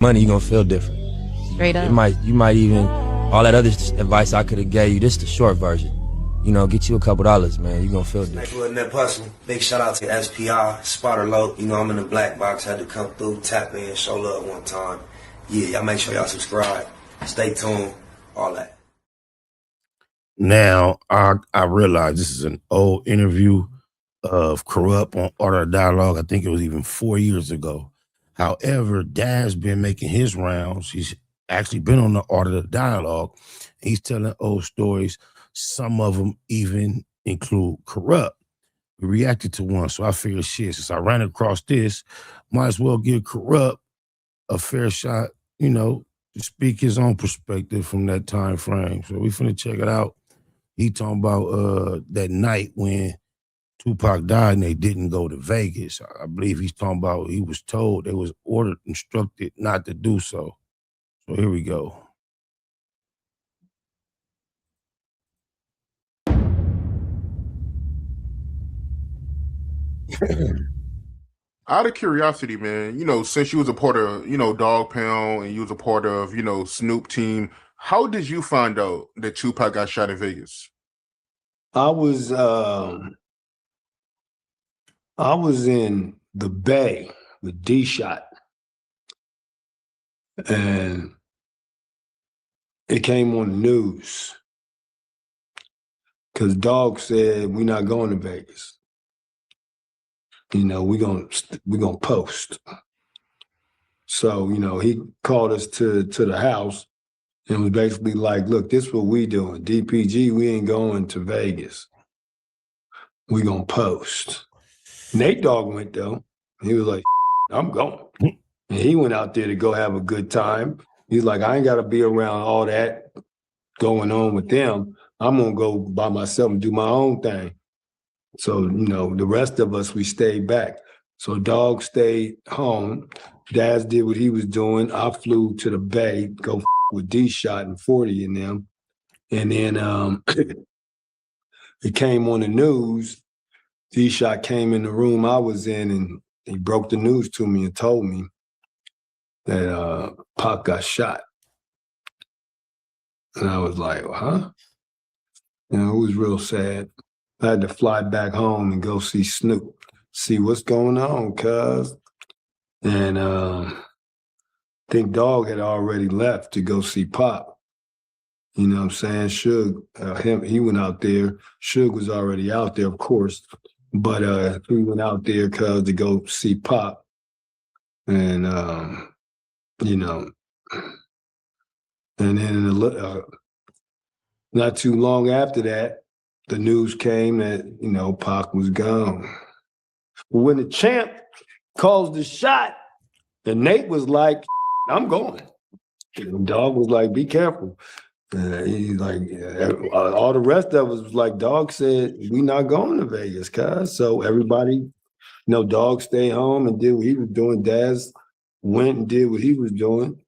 money, you're gonna feel different. Straight up. You might even, all that other advice I could have gave you, this the short version. You know, get you a couple dollars, man. You're gonna feel different. Nip Hustle. Big shout out to SPI, Spotter Low. You know, I'm in the black box. Had to come through, tap in, show love one time. Yeah, y'all make sure y'all subscribe. Stay tuned. All that. Now, I realize this is an old interview of Kurupt on Art of Dialogue. I think it was even 4 years ago. However, Dad's been making his rounds. He's actually been on the Art of the Dialogue. He's telling old stories. Some of them even include Kurupt. We reacted to one, so I figured, shit, since I ran across this, might as well give Kurupt a fair shot, you know, to speak his own perspective from that time frame. So we finna check it out. He talking about that night when Tupac died and they didn't go to Vegas. I believe he's talking about he was told, they was ordered, instructed not to do so. So here we go. Out of curiosity, man, you know, since you was a part of, you know, Dog Pound and you was a part of, you know, Snoop team, how did you find out that Tupac got shot in Vegas? I was in the Bay with D-Shot, and it came on the news because Dog said, "We're not going to Vegas. You know, we're gonna post." So, you know, he called us to the house and was basically like, "Look, this is what we doing. DPG, we ain't going to Vegas. We gonna post." Nate Dogg went though. He was like, "I'm going." And he went out there to go have a good time. He's like, "I ain't gotta be around all that going on with them. I'm gonna go by myself and do my own thing." So, you know, the rest of us, we stayed back. So Dog stayed home. Daz did what he was doing. I flew to the Bay, go with D-Shot and 40 in them. And then it came on the news. D-Shot came in the room I was in and he broke the news to me and told me that Pac got shot. And I was like, huh? You know, it was real sad. I had to fly back home and go see Snoop, see what's going on, cuz. And I think Dog had already left to go see Pop. You know what I'm saying? Suge, he went out there. Suge was already out there, of course. But he went out there cuz to go see Pop. And, you know, and then not too long after that, the news came that, you know, Pac was gone. But when the champ calls the shot, and Nate was like, "I'm going." And Dog was like, "Be careful." He's like, all the rest of us was like, Dog said, "We not going to Vegas, cuz." So everybody, you know, Dog stayed home and did what he was doing. Daz went and did what he was doing.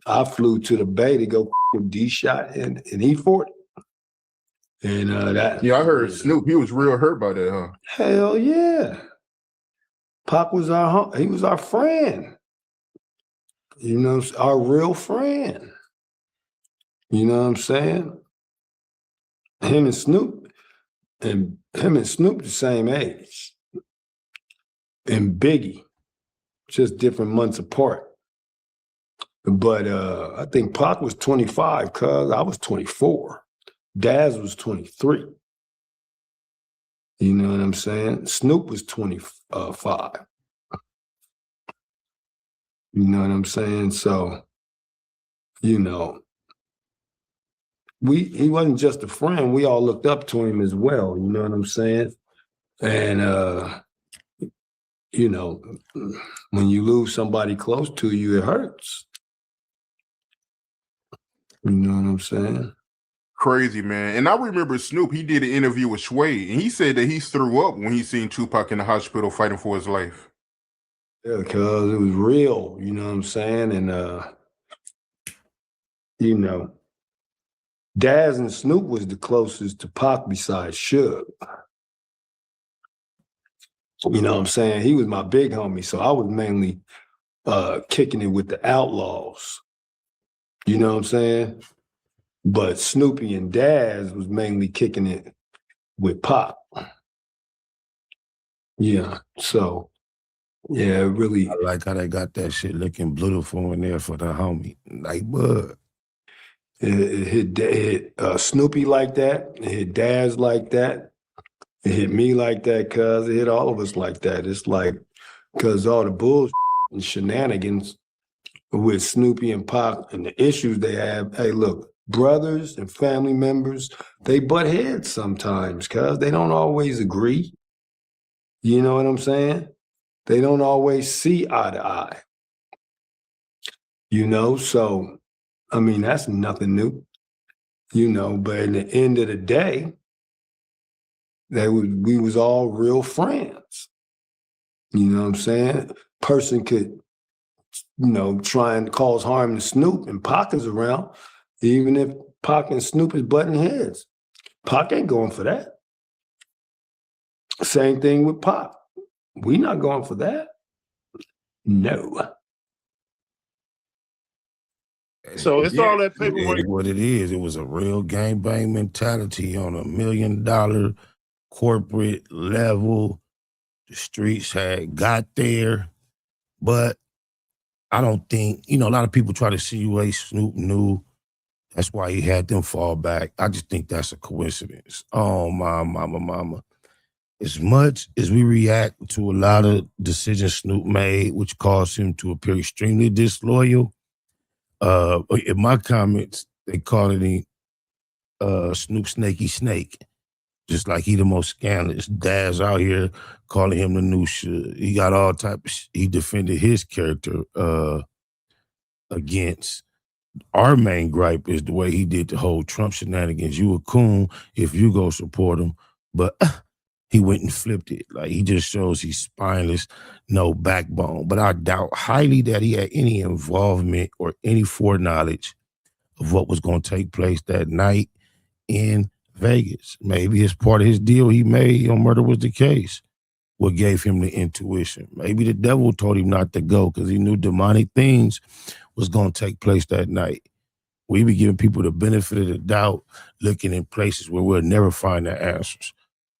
I flew to the Bay to go with D-Shot and E40. And that. Yeah, I heard Snoop, he was real hurt by that, huh? Hell yeah. Pac was he was our friend. You know, our real friend. You know what I'm saying? Him and Snoop the same age. And Biggie, just different months apart. But I think Pac was 25, cuz I was 24. Daz was 23. You know what I'm saying? Snoop was 25. You know what I'm saying? So, you know, he wasn't just a friend. We all looked up to him as well. You know what I'm saying? And, you know, when you lose somebody close to you, it hurts. You know what I'm saying? Crazy, man. And I remember Snoop, he did an interview with Sway, and he said that he threw up when he seen Tupac in the hospital fighting for his life. Yeah, because it was real, you know what I'm saying? And, you know, Daz and Snoop was the closest to Pac besides Suge. You know what I'm saying? He was my big homie, so I was mainly kicking it with the Outlaws. You know what I'm saying? But Snoopy and Daz was mainly kicking it with Pop. Yeah. So, yeah, really. I like how they got that shit looking beautiful in there for the homie. Like, bud. It hit Snoopy like that. It hit Daz like that. It hit me like that, cuz. It hit all of us like that. It's like, because all the bullshit and shenanigans with Snoopy and Pop and the issues they have. Hey, look, brothers and family members, they butt heads sometimes, cuz. They don't always agree. You know what I'm saying? They don't always see eye to eye. You know, so, I mean, that's nothing new. You know, but at the end of the day, we was all real friends. You know what I'm saying? Person could, you know, try and cause harm to Snoop and Pac is around, even if Pac and Snoop is butting heads. Pac ain't going for that. Same thing with Pac. We not going for that. No. So it's all that paperwork. It is what it is. It was a real gangbang mentality on $1 million corporate level. The streets had got there, but I don't think, you know, a lot of people try to insinuate Snoop knew. That's why he had them fall back. I just think that's a coincidence. Oh, my mama. As much as we react to a lot of decisions Snoop made, which caused him to appear extremely disloyal, in my comments, they call it Snoop Snaky Snake. Just like he the most scandalous. Daz out here calling him the new shit. He got all type of he defended his character against. Our main gripe is the way he did the whole Trump shenanigans. You a coon if you go support him, but he went and flipped it. Like, he just shows he's spineless, no backbone. But I doubt highly that he had any involvement or any foreknowledge of what was going to take place that night in Vegas. Maybe it's part of his deal he made on Murder Was the Case. What gave him the intuition. Maybe the devil told him not to go because he knew demonic things was going to take place that night. We be giving people the benefit of the doubt, looking in places where we'll never find the answers.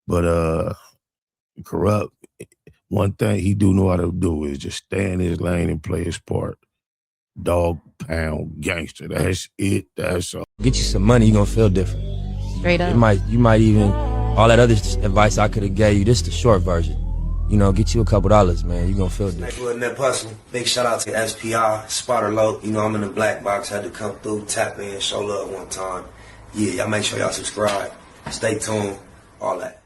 But Kurupt, one thing he do know how to do is just stay in his lane and play his part. Dog pound gangster. That's it. That's all. Get you some money, you're gonna feel different. Straight up. You might even, all that other advice I could have gave you, this the short version. You know, get you a couple $, man. You're gonna feel different. Next little nip hustle. Big shout out to SPI, Spotter Low. You know, I'm in the black box. Had to come through, tap in, show love one time. Yeah, y'all make sure y'all subscribe. Stay tuned. All that.